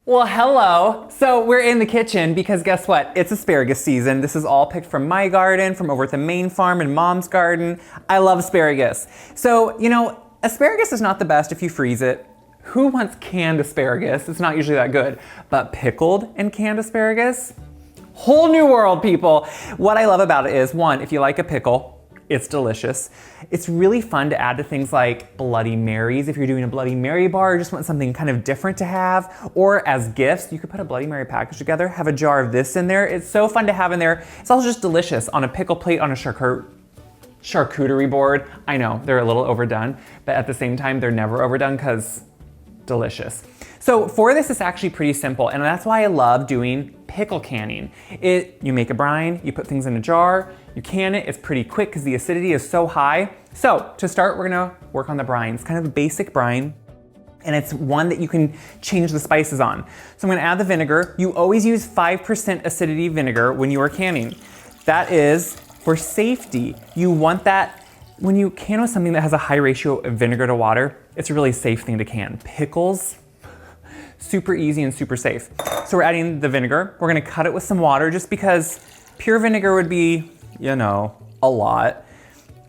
Well, hello. So we're in the kitchen because guess what? It's asparagus season. This is all picked from my garden, from over at the main farm in Mom's garden. I love asparagus. So, asparagus is not the best if you freeze it. Who wants canned asparagus? It's not usually that good. But pickled and canned asparagus? Whole new world, people. What I love about it is, one, if you like a pickle, it's delicious. It's really fun to add to things like Bloody Marys. If you're doing a Bloody Mary bar or just want something kind of different to have, or as gifts, you could put a Bloody Mary package together, have a jar of this in there. It's so fun to have in there. It's also just delicious on a pickle plate, on a charcuterie board. I know, they're a little overdone, but at the same time, they're never overdone because delicious. So for this, it's actually pretty simple, and that's why I love doing pickle canning. You make a brine, you put things in a jar, you can it, it's pretty quick because the acidity is so high. So to start, we're gonna work on the brine. It's kind of a basic brine, and it's one that you can change the spices on. So I'm gonna add the vinegar. You always use 5% acidity vinegar when you are canning. That is for safety. You want that when you can with something that has a high ratio of vinegar to water, it's a really safe thing to can. Pickles, super easy and super safe. So we're adding the vinegar. We're gonna cut it with some water just because pure vinegar would be, a lot.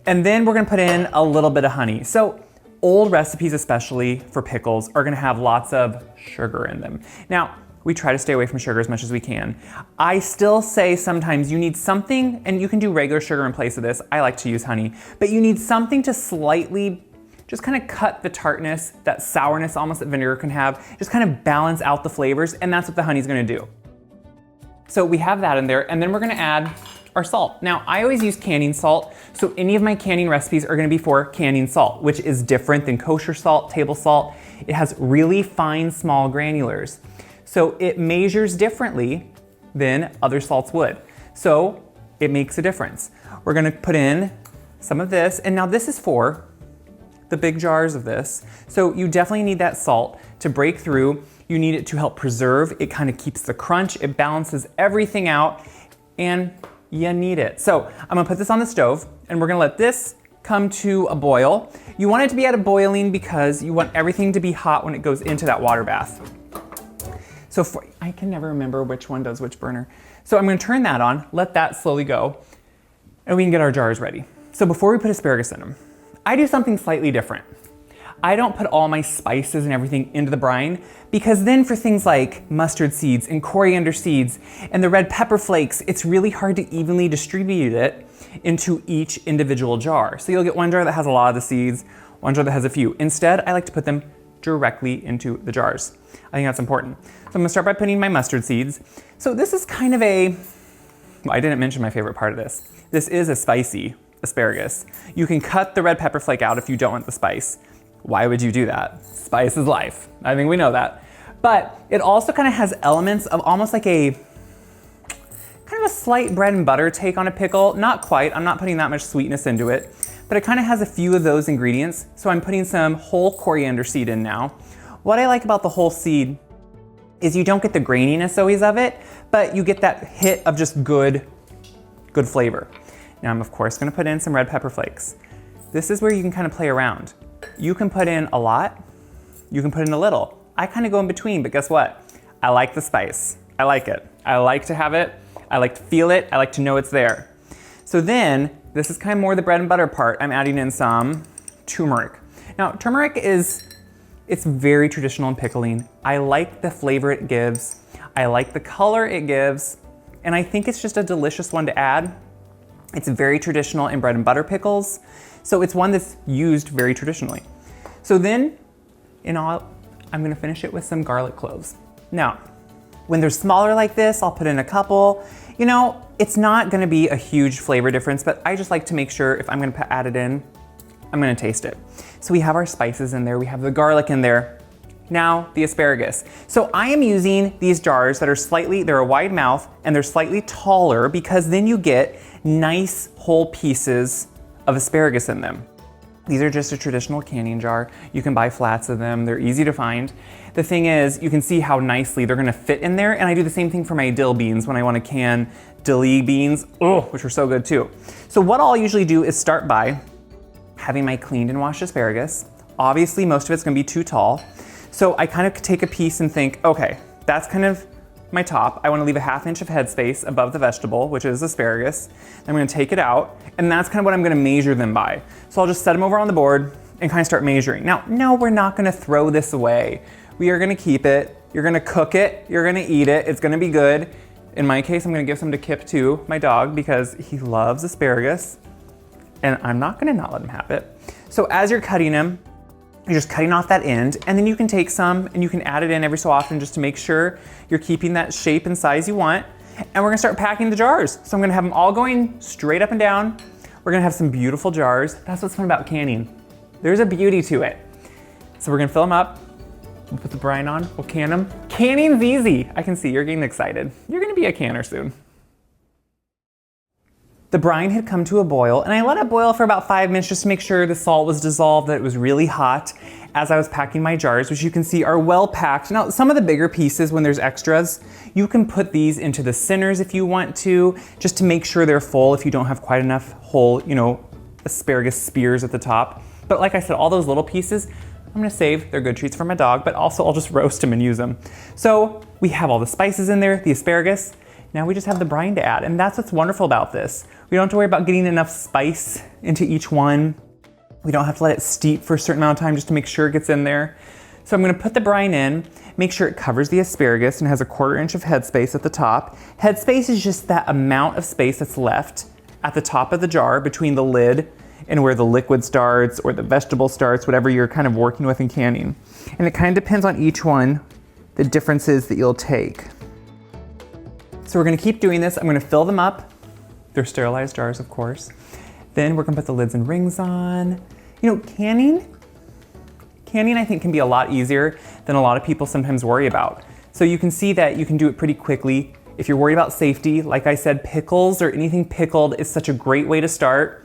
And then we're gonna put in a little bit of honey. So old recipes, especially for pickles, are gonna have lots of sugar in them. Now, we try to stay away from sugar as much as we can. I still say sometimes you need something, and you can do regular sugar in place of this. I like to use honey, but you need something to slightly just kind of cut the tartness, that sourness almost that vinegar can have, just kind of balance out the flavors, and that's what the honey's gonna do. So we have that in there, and then we're gonna add our salt. Now, I always use canning salt, so any of my canning recipes are gonna be for canning salt, which is different than kosher salt, table salt. It has really fine, small granulars. So it measures differently than other salts would. So it makes a difference. We're gonna put in some of this, and now this is for the big jars of this. So you definitely need that salt to break through. You need it to help preserve. It kind of keeps the crunch. It balances everything out, and you need it. So I'm gonna put this on the stove, and we're gonna let this come to a boil. You want it to be at a boiling because you want everything to be hot when it goes into that water bath. So I can never remember which one does which burner. So I'm gonna turn that on, let that slowly go, and we can get our jars ready. So before we put asparagus in them, I do something slightly different. I don't put all my spices and everything into the brine because then for things like mustard seeds and coriander seeds and the red pepper flakes, it's really hard to evenly distribute it into each individual jar. So you'll get one jar that has a lot of the seeds, one jar that has a few. Instead, I like to put them directly into the jars. I think that's important. So I'm gonna start by putting my mustard seeds. So this is kind of well, I didn't mention my favorite part of this. This is a spicy asparagus. You can cut the red pepper flake out if you don't want the spice. Why would you do that? Spice is life. I think we know that. But it also kind of has elements of almost like a kind of a slight bread and butter take on a pickle. Not quite, I'm not putting that much sweetness into it, but it kind of has a few of those ingredients. So I'm putting some whole coriander seed in now. What I like about the whole seed is you don't get the graininess always of it, but you get that hit of just good flavor. Now I'm of course gonna put in some red pepper flakes. This is where you can kind of play around. You can put in a lot, you can put in a little. I kind of go in between, but guess what? I like the spice. I like it. I like to have it. I like to feel it. I like to know it's there. So then, this is kind of more the bread and butter part. I'm adding in some turmeric. Now, turmeric it's very traditional in pickling. I like the flavor it gives. I like the color it gives. And I think it's just a delicious one to add. It's very traditional in bread and butter pickles. So it's one that's used very traditionally. So then, I'm gonna finish it with some garlic cloves. Now, when they're smaller like this, I'll put in a couple. It's not gonna be a huge flavor difference, but I just like to make sure if I'm gonna add it in, I'm gonna taste it. So we have our spices in there, we have the garlic in there. Now, the asparagus. So I am using these jars that are they're a wide mouth and they're slightly taller because then you get nice whole pieces of asparagus in them. These are just a traditional canning jar. You can buy flats of them, they're easy to find. The thing is, you can see how nicely they're gonna fit in there, and I do the same thing for my dill beans when I wanna can dilly beans, which are so good too. So what I'll usually do is start by having my cleaned and washed asparagus. Obviously, most of it's gonna be too tall. So I kind of take a piece and think, okay, that's kind of my top. I want to leave a 1/2 inch of headspace above the vegetable, which is asparagus. I'm going to take it out, and that's kind of what I'm going to measure them by. So I'll just set them over on the board and kind of start measuring. Now, no, we're not going to throw this away. We are going to keep it. You're going to cook it. You're going to eat it. It's going to be good. In my case, I'm going to give some to Kip too, my dog, because he loves asparagus, and I'm not going to not let him have it. So as you're cutting them, you're just cutting off that end, and then you can take some and you can add it in every so often just to make sure you're keeping that shape and size you want. And we're gonna start packing the jars. So I'm gonna have them all going straight up and down. We're gonna have some beautiful jars. That's what's fun about canning. There's a beauty to it. So we're gonna fill them up. We'll put the brine on, we'll can them. Canning's easy. I can see you're getting excited. You're gonna be a canner soon. The brine had come to a boil, and I let it boil for about 5 minutes just to make sure the salt was dissolved, that it was really hot as I was packing my jars, which you can see are well packed. Now, some of the bigger pieces, when there's extras, you can put these into the centers if you want to, just to make sure they're full if you don't have quite enough whole, asparagus spears at the top. But like I said, all those little pieces, I'm gonna save. They're good treats for my dog, but also I'll just roast them and use them. So we have all the spices in there, the asparagus. Now we just have the brine to add, and that's what's wonderful about this. We don't have to worry about getting enough spice into each one. We don't have to let it steep for a certain amount of time just to make sure it gets in there. So I'm gonna put the brine in, make sure it covers the asparagus and has a 1/4 inch of headspace at the top. Headspace is just that amount of space that's left at the top of the jar between the lid and where the liquid starts or the vegetable starts, whatever you're kind of working with in canning. And it kind of depends on each one, the differences that you'll take. So we're gonna keep doing this. I'm gonna fill them up. They're sterilized jars, of course. Then we're gonna put the lids and rings on. Canning I think can be a lot easier than a lot of people sometimes worry about. So you can see that you can do it pretty quickly. If you're worried about safety, like I said, pickles or anything pickled is such a great way to start.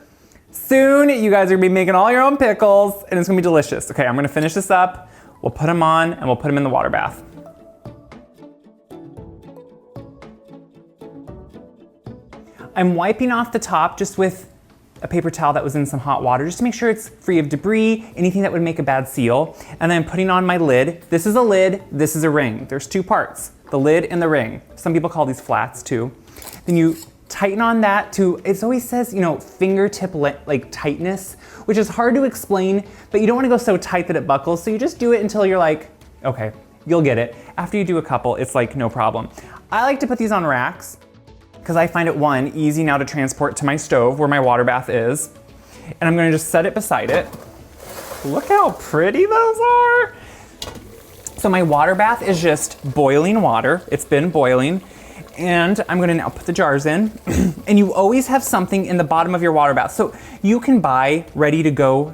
Soon, you guys are gonna be making all your own pickles, and it's gonna be delicious. Okay, I'm gonna finish this up. We'll put them on, and we'll put them in the water bath. I'm wiping off the top just with a paper towel that was in some hot water just to make sure it's free of debris, anything that would make a bad seal. And then I'm putting on my lid. This is a lid, this is a ring. There's 2 parts, the lid and the ring. Some people call these flats too. Then you tighten on that to, it always says, fingertip tightness, which is hard to explain, but you don't want to go so tight that it buckles. So you just do it until you're like, okay, you'll get it. After you do a couple, it's like no problem. I like to put these on racks, because I find it, one, easy now to transport to my stove where my water bath is. And I'm gonna just set it beside it. Look how pretty those are. So my water bath is just boiling water. It's been boiling. And I'm gonna now put the jars in. And you always have something in the bottom of your water bath. So you can buy ready to go,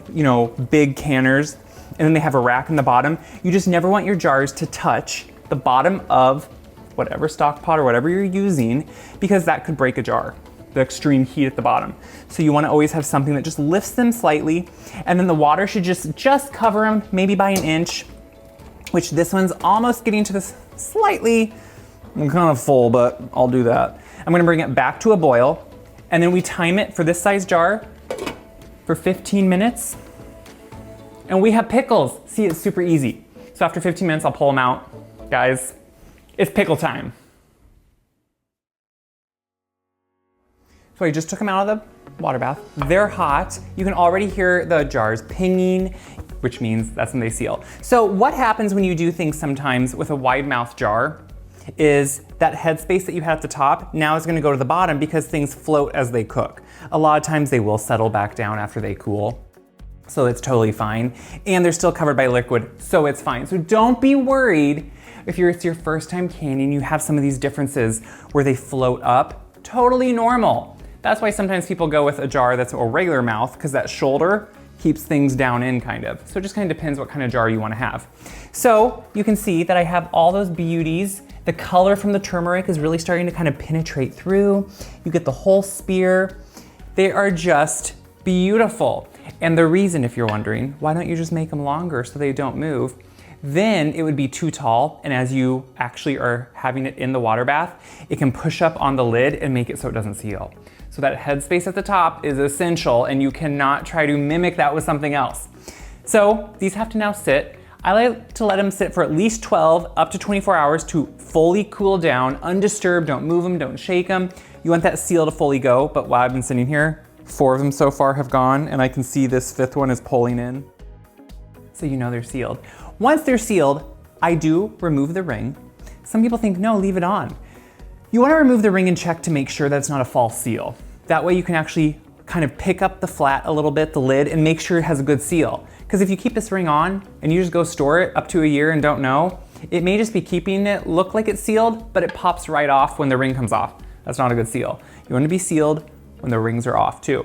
big canners, and then they have a rack in the bottom. You just never want your jars to touch the bottom of whatever stock pot or whatever you're using, because that could break a jar, the extreme heat at the bottom. So you want to always have something that just lifts them slightly, and then the water should just cover them, maybe by 1 inch, which this one's almost getting to this slightly, I'm kind of full, but I'll do that. I'm gonna bring it back to a boil, and then we time it for this size jar for 15 minutes, and we have pickles. See, it's super easy. So after 15 minutes, I'll pull them out. Guys, it's pickle time. So I just took them out of the water bath. They're hot. You can already hear the jars pinging, which means that's when they seal. So what happens when you do things sometimes with a wide mouth jar is that headspace that you had at the top now is gonna go to the bottom because things float as they cook. A lot of times they will settle back down after they cool. So it's totally fine. And they're still covered by liquid, so it's fine. So don't be worried if it's your first time canning, you have some of these differences where they float up. Totally normal. That's why sometimes people go with a jar that's a regular mouth, because that shoulder keeps things down in kind of. So it just kind of depends what kind of jar you want to have. So you can see that I have all those beauties. The color from the turmeric is really starting to kind of penetrate through. You get the whole spear. They are just beautiful. And the reason, if you're wondering, why don't you just make them longer so they don't move? Then it would be too tall, and as you actually are having it in the water bath, it can push up on the lid and make it so it doesn't seal. So that headspace at the top is essential, and you cannot try to mimic that with something else. So these have to now sit. I like to let them sit for at least 12 up to 24 hours to fully cool down, undisturbed. Don't move them, don't shake them. You want that seal to fully go, but while I've been sitting here, 4 of them so far have gone, and I can see this 5th one is pulling in. So you know they're sealed. Once they're sealed, I do remove the ring. Some people think, no, leave it on. You wanna remove the ring and check to make sure that it's not a false seal. That way you can actually kind of pick up the flat a little bit, the lid, and make sure it has a good seal. Because if you keep this ring on and you just go store it up to a year and don't know, it may just be keeping it look like it's sealed, but it pops right off when the ring comes off. That's not a good seal. You want to be sealed when the rings are off too.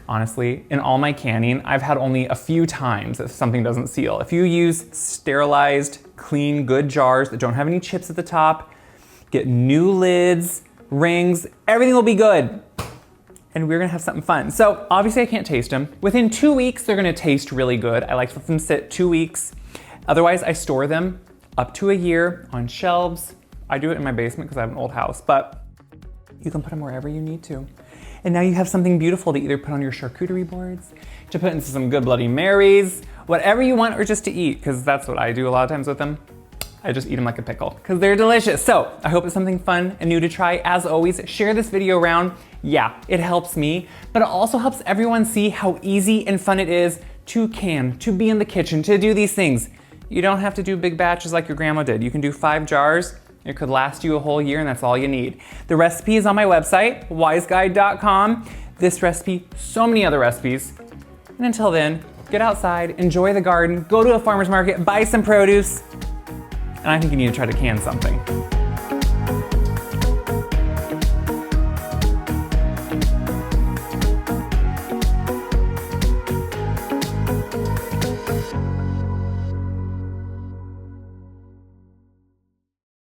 Honestly, in all my canning, I've had only a few times that something doesn't seal. If you use sterilized, clean, good jars that don't have any chips at the top, get new lids, rings, everything will be good. And we're gonna have something fun. So obviously I can't taste them. Within 2 weeks, they're gonna taste really good. I like to let them sit 2 weeks. Otherwise, I store them up to a year on shelves. I do it in my basement because I have an old house, but you can put them wherever you need to. And now you have something beautiful to either put on your charcuterie boards, to put into some good Bloody Marys, whatever you want, or just to eat, because that's what I do a lot of times with them. I just eat them like a pickle, because they're delicious. So I hope it's something fun and new to try. As always, share this video around. Yeah, it helps me, but it also helps everyone see how easy and fun it is to can, to be in the kitchen, to do these things. You don't have to do big batches like your grandma did. You can do 5 jars. It could last you a whole year, and that's all you need. The recipe is on my website, wiseguide.com. This recipe, so many other recipes. And until then, get outside, enjoy the garden, go to a farmer's market, buy some produce, and I think you need to try to can something.